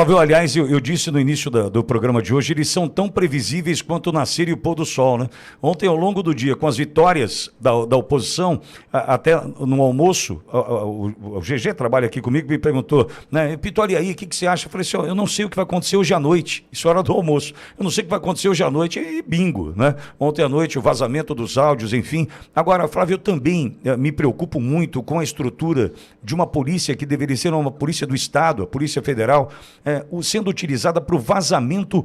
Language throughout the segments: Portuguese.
Flávio, aliás, eu disse no início do programa de hoje, eles são tão previsíveis quanto o nascer e o pôr do sol, né? Ontem, ao longo do dia, com as vitórias da oposição, até no almoço, o GG trabalha aqui comigo, me perguntou, né, Pitoli, aí, o que você acha? Eu falei assim, ó, eu não sei o que vai acontecer hoje à noite, isso é hora do almoço, eu não sei o que vai acontecer hoje à noite, e bingo, né? Ontem à noite, o vazamento dos áudios, enfim. Agora, Flávio, eu também me preocupo muito com a estrutura de uma polícia que deveria ser uma polícia do Estado, a Polícia Federal, sendo utilizada para o vazamento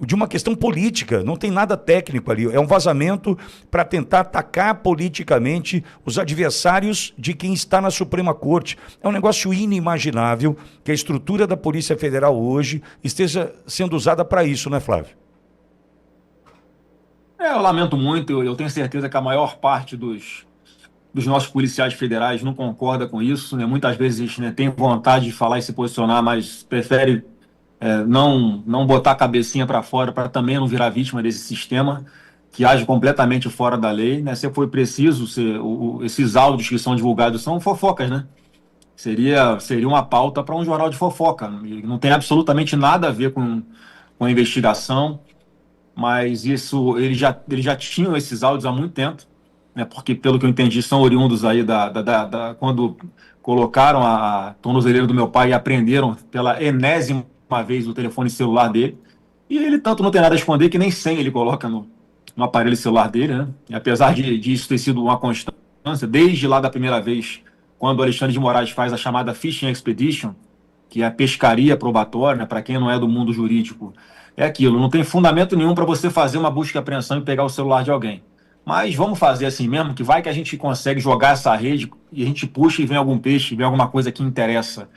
de uma questão política, não tem nada técnico ali, é um vazamento para tentar atacar politicamente os adversários de quem está na Suprema Corte. É um negócio inimaginável que a estrutura da Polícia Federal hoje esteja sendo usada para isso, né, Flávio? Eu lamento muito, eu tenho certeza que a maior parte dos nossos policiais federais não concorda com isso, né? Muitas vezes, né, tem vontade de falar e se posicionar, mas prefere não botar a cabecinha para fora para também não virar vítima desse sistema que age completamente fora da lei, né? Se for preciso, esses áudios que são divulgados são fofocas, né? Seria uma pauta para um jornal de fofoca. Não tem absolutamente nada a ver com a investigação, mas isso eles já tinham esses áudios há muito tempo, né? Porque, pelo que eu entendi, são oriundos aí quando colocaram a tornozeleira do meu pai e apreenderam pela enésima vez o telefone celular dele. E ele tanto não tem nada a esconder que nem senha ele coloca no aparelho celular dele, né? E apesar de isso ter sido uma constância, desde lá da primeira vez, quando o Alexandre de Moraes faz a chamada Fishing Expedition, que é a pescaria probatória, né, para quem não é do mundo jurídico, é aquilo, não tem fundamento nenhum para você fazer uma busca e apreensão e pegar o celular de alguém. Mas vamos fazer assim mesmo, que vai que a gente consegue jogar essa rede e a gente puxa e vem algum peixe, vem alguma coisa que interessa.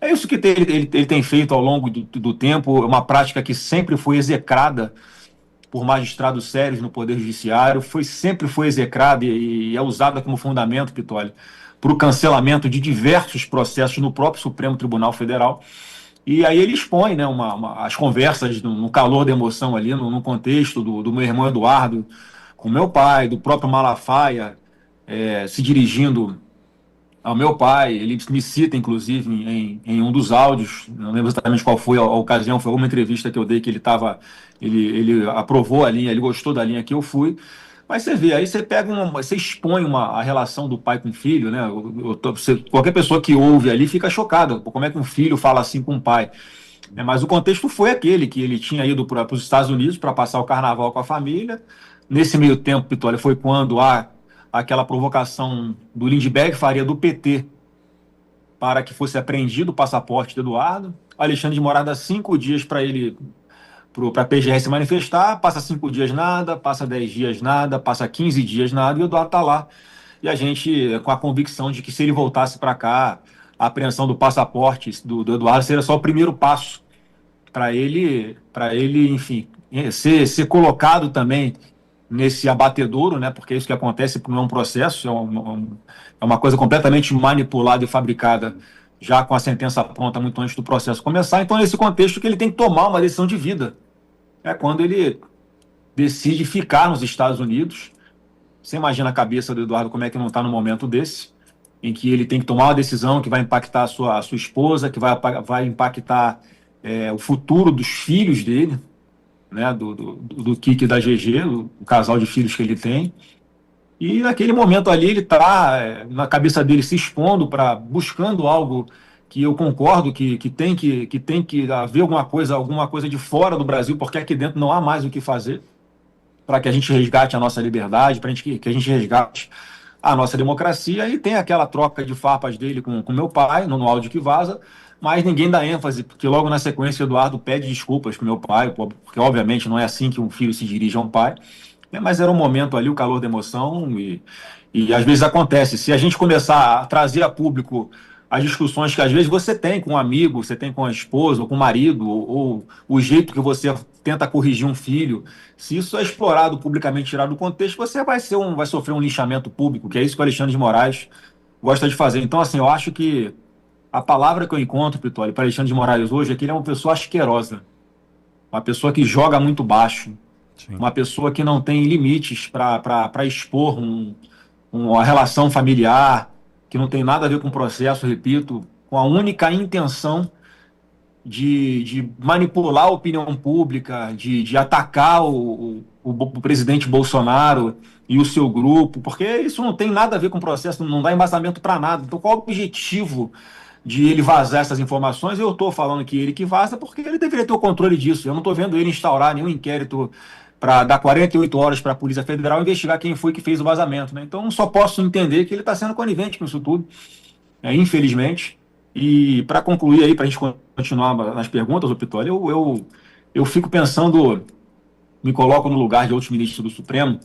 É isso que ele tem feito ao longo do tempo, é uma prática que sempre foi execrada por magistrados sérios no Poder Judiciário, sempre foi execrada e é usada como fundamento, Pitoli, para o cancelamento de diversos processos no próprio Supremo Tribunal Federal. E aí ele expõe, né, as conversas no calor da emoção ali, no contexto do meu irmão Eduardo com meu pai, do próprio Malafaia, se dirigindo ao meu pai. Ele me cita, inclusive, em um dos áudios, não lembro exatamente qual foi a ocasião, foi uma entrevista que eu dei que ele aprovou a linha, ele gostou da linha que eu fui. Mas você vê, aí você você expõe a relação do pai com o filho, né? Qualquer pessoa que ouve ali fica chocada. Como é que um filho fala assim com o pai? Mas o contexto foi aquele, que ele tinha ido para os Estados Unidos para passar o carnaval com a família. Nesse meio tempo, Vitória, foi quando há aquela provocação do Lindbergh Faria do PT para que fosse apreendido o passaporte de Eduardo. Alexandre de Moraes dá 5 dias para ele, para a PGR se manifestar, passa 5 dias nada, passa 10 dias nada, passa 15 dias nada, e o Eduardo está lá. E a gente, com a convicção de que se ele voltasse para cá, a apreensão do passaporte do Eduardo seria só o primeiro passo para ele, enfim, ser colocado também nesse abatedouro, né? Porque é isso que acontece, não é um processo, é uma coisa completamente manipulada e fabricada já com a sentença pronta muito antes do processo começar. Então, nesse contexto que ele tem que tomar uma decisão de vida. É quando ele decide ficar nos Estados Unidos. Você imagina a cabeça do Eduardo como é que não está no momento desse, em que ele tem que tomar uma decisão que vai impactar a sua esposa, que vai impactar o futuro dos filhos dele, né, do Kiki e da GG, o casal de filhos que ele tem. E naquele momento ali ele está na cabeça dele se expondo buscando algo que eu concordo que tem que haver alguma coisa de fora do Brasil, porque aqui dentro não há mais o que fazer para que a gente resgate a nossa liberdade, para que a gente resgate a nossa democracia. E tem aquela troca de farpas dele com meu pai, no áudio que vaza, mas ninguém dá ênfase, porque logo na sequência o Eduardo pede desculpas para meu pai, porque obviamente não é assim que um filho se dirige a um pai, né? Mas era um momento ali, o calor da emoção, e às vezes acontece. Se a gente começar a trazer a público as discussões que às vezes você tem com um amigo, você tem com a esposa, ou com o marido, ou o jeito que você tenta corrigir um filho, se isso é explorado publicamente, tirado do contexto, você vai sofrer um linchamento público, que é isso que o Alexandre de Moraes gosta de fazer. Então, assim, eu acho que a palavra que eu encontro, Pitório, para Alexandre de Moraes hoje é que ele é uma pessoa asquerosa, uma pessoa que joga muito baixo, Sim. uma pessoa que não tem limites para expor uma relação familiar, que não tem nada a ver com o processo, repito, com a única intenção de manipular a opinião pública, de atacar o presidente Bolsonaro e o seu grupo, porque isso não tem nada a ver com o processo, não dá embasamento para nada. Então, qual o objetivo de ele vazar essas informações? Eu estou falando que ele que vaza porque ele deveria ter o controle disso. Eu não estou vendo ele instaurar nenhum inquérito para dar 48 horas para a Polícia Federal investigar quem foi que fez o vazamento, né? Então, só posso entender que ele está sendo conivente com isso tudo, infelizmente. E para concluir aí, para a gente continuar nas perguntas, Pitoli, eu fico pensando, me coloco no lugar de outros ministros do Supremo,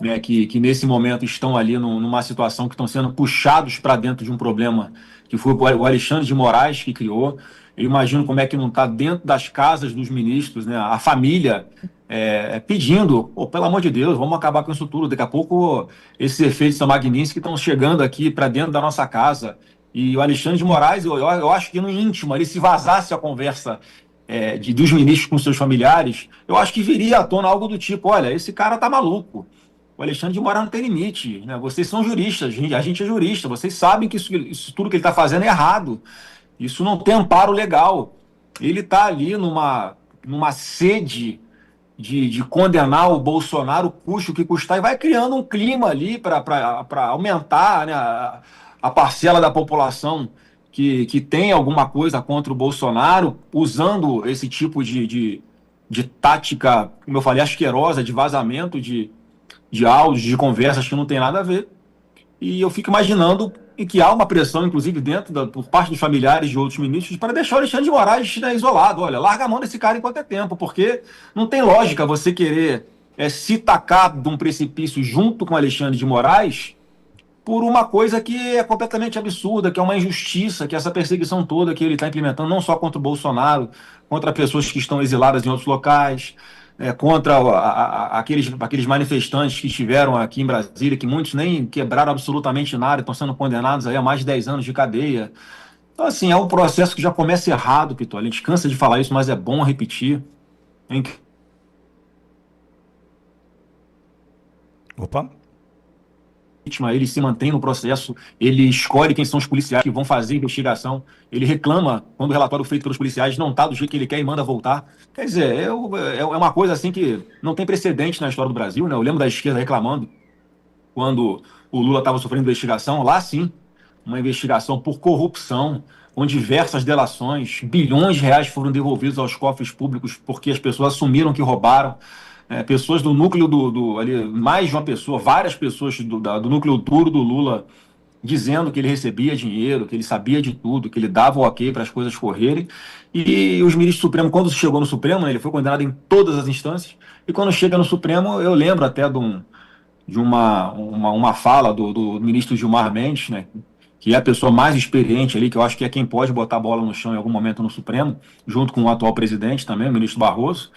né, que nesse momento estão ali numa situação que estão sendo puxados para dentro de um problema que foi o Alexandre de Moraes que criou. Eu imagino como é que não está dentro das casas dos ministros, né, a família pedindo, pelo amor de Deus, vamos acabar com isso tudo. Daqui a pouco esses efeitos da Magnitsky estão chegando aqui para dentro da nossa casa. E o Alexandre de Moraes, eu acho que no íntimo, ali, se vazasse a conversa dos ministros com seus familiares, eu acho que viria à tona algo do tipo: olha, esse cara tá maluco. O Alexandre de Moraes não tem limite, né? Vocês são juristas, a gente é jurista, vocês sabem que isso tudo que ele está fazendo é errado. Isso não tem amparo legal. Ele está ali numa sede de condenar o Bolsonaro, custe o que custar, e vai criando um clima ali para aumentar, né, a parcela da população que tem alguma coisa contra o Bolsonaro, usando esse tipo de tática, como eu falei, asquerosa, de vazamento de áudios, de conversas que não tem nada a ver. E eu fico imaginando que há uma pressão, inclusive, por parte dos familiares de outros ministros, para deixar o Alexandre de Moraes, né, isolado. Olha, larga a mão desse cara enquanto é tempo, porque não tem lógica você querer se tacar de um precipício junto com o Alexandre de Moraes por uma coisa que é completamente absurda, que é uma injustiça, que é essa perseguição toda que ele está implementando, não só contra o Bolsonaro, contra pessoas que estão exiladas em outros locais, contra aqueles manifestantes que estiveram aqui em Brasília, que muitos nem quebraram absolutamente nada, estão sendo condenados aí a mais de 10 anos de cadeia. Então, assim, é um processo que já começa errado, Pitol. A gente cansa de falar isso, mas é bom repetir. Opa. Ele se mantém no processo, ele escolhe quem são os policiais que vão fazer a investigação, ele reclama quando o relatório feito pelos policiais não está do jeito que ele quer e manda voltar. Quer dizer, é uma coisa assim que não tem precedente na história do Brasil, né? Eu lembro da esquerda reclamando quando o Lula estava sofrendo investigação, lá sim, uma investigação por corrupção, com diversas delações, bilhões de reais foram devolvidos aos cofres públicos porque as pessoas assumiram que roubaram. Pessoas do núcleo ali, mais de uma pessoa, várias pessoas do núcleo duro do Lula dizendo que ele recebia dinheiro, que ele sabia de tudo, que ele dava o ok para as coisas correrem. E os ministros do Supremo, quando chegou no Supremo, né, ele foi condenado em todas as instâncias, e quando chega no Supremo, eu lembro até de uma fala do ministro Gilmar Mendes, né, que é a pessoa mais experiente ali, que eu acho que é quem pode botar a bola no chão em algum momento no Supremo, junto com o atual presidente também, o ministro Barroso.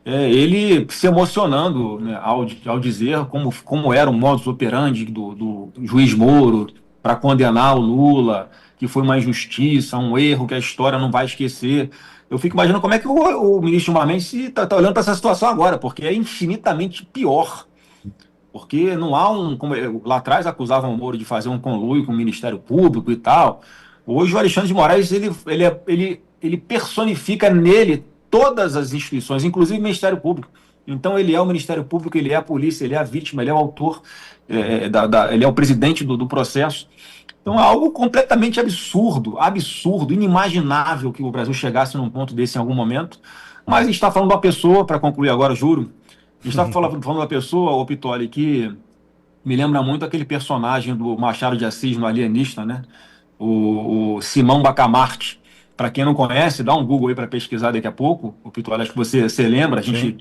Ele se emocionando, né, ao dizer como era o modus operandi do juiz Moro para condenar o Lula, que foi uma injustiça, um erro que a história não vai esquecer. Eu fico imaginando como é que o ministro Gilmar Mendes está olhando para essa situação agora, porque é infinitamente pior. Porque não há como lá atrás acusavam o Moro de fazer um conluio com o Ministério Público e tal. Hoje o Alexandre de Moraes ele personifica nele todas as instituições, inclusive o Ministério Público. Então ele é o Ministério Público, ele é a polícia, ele é a vítima, ele é o autor, ele é o presidente do processo. Então é algo completamente absurdo, inimaginável que o Brasil chegasse num ponto desse em algum momento. Mas a gente está falando de uma pessoa, para concluir agora, juro, a gente está falando de uma pessoa, ô Pitoli, que me lembra muito aquele personagem do Machado de Assis no Alienista, né? O Simão Bacamarte. Para quem não conhece, dá um Google aí para pesquisar daqui a pouco. O Pitoli, acho que você lembra, a gente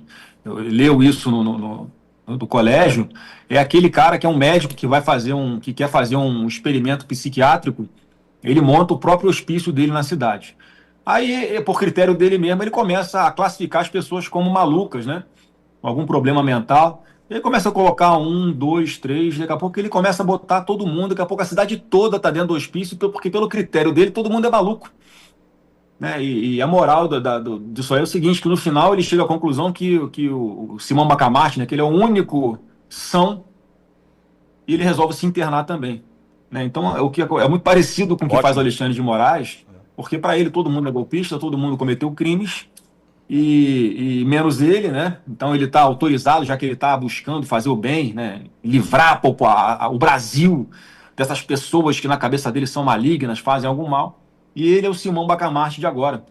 leu isso no colégio. É aquele cara que é um médico que quer fazer um experimento psiquiátrico. Ele monta o próprio hospício dele na cidade. Aí, por critério dele mesmo, ele começa a classificar as pessoas como malucas, né? Com algum problema mental. Ele começa a colocar 1, 2, 3, daqui a pouco ele começa a botar todo mundo, daqui a pouco a cidade toda está dentro do hospício, porque pelo critério dele todo mundo é maluco. Né? E a moral disso aí é o seguinte, que no final ele chega à conclusão que o Simão Bacamarte, né, que ele é o único são, e ele resolve se internar também. Né? Então o que é muito parecido com o que faz o Alexandre de Moraes, porque para ele todo mundo é golpista, todo mundo cometeu crimes, e menos ele, né? Então ele está autorizado, já que ele está buscando fazer o bem, né? Livrar o Brasil dessas pessoas que na cabeça dele são malignas, fazem algum mal. E ele é o Simão Bacamarte de agora.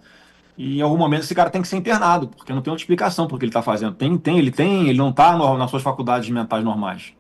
E em algum momento esse cara tem que ser internado, porque não tem outra explicação por que ele está fazendo. Ele não está nas suas faculdades mentais normais.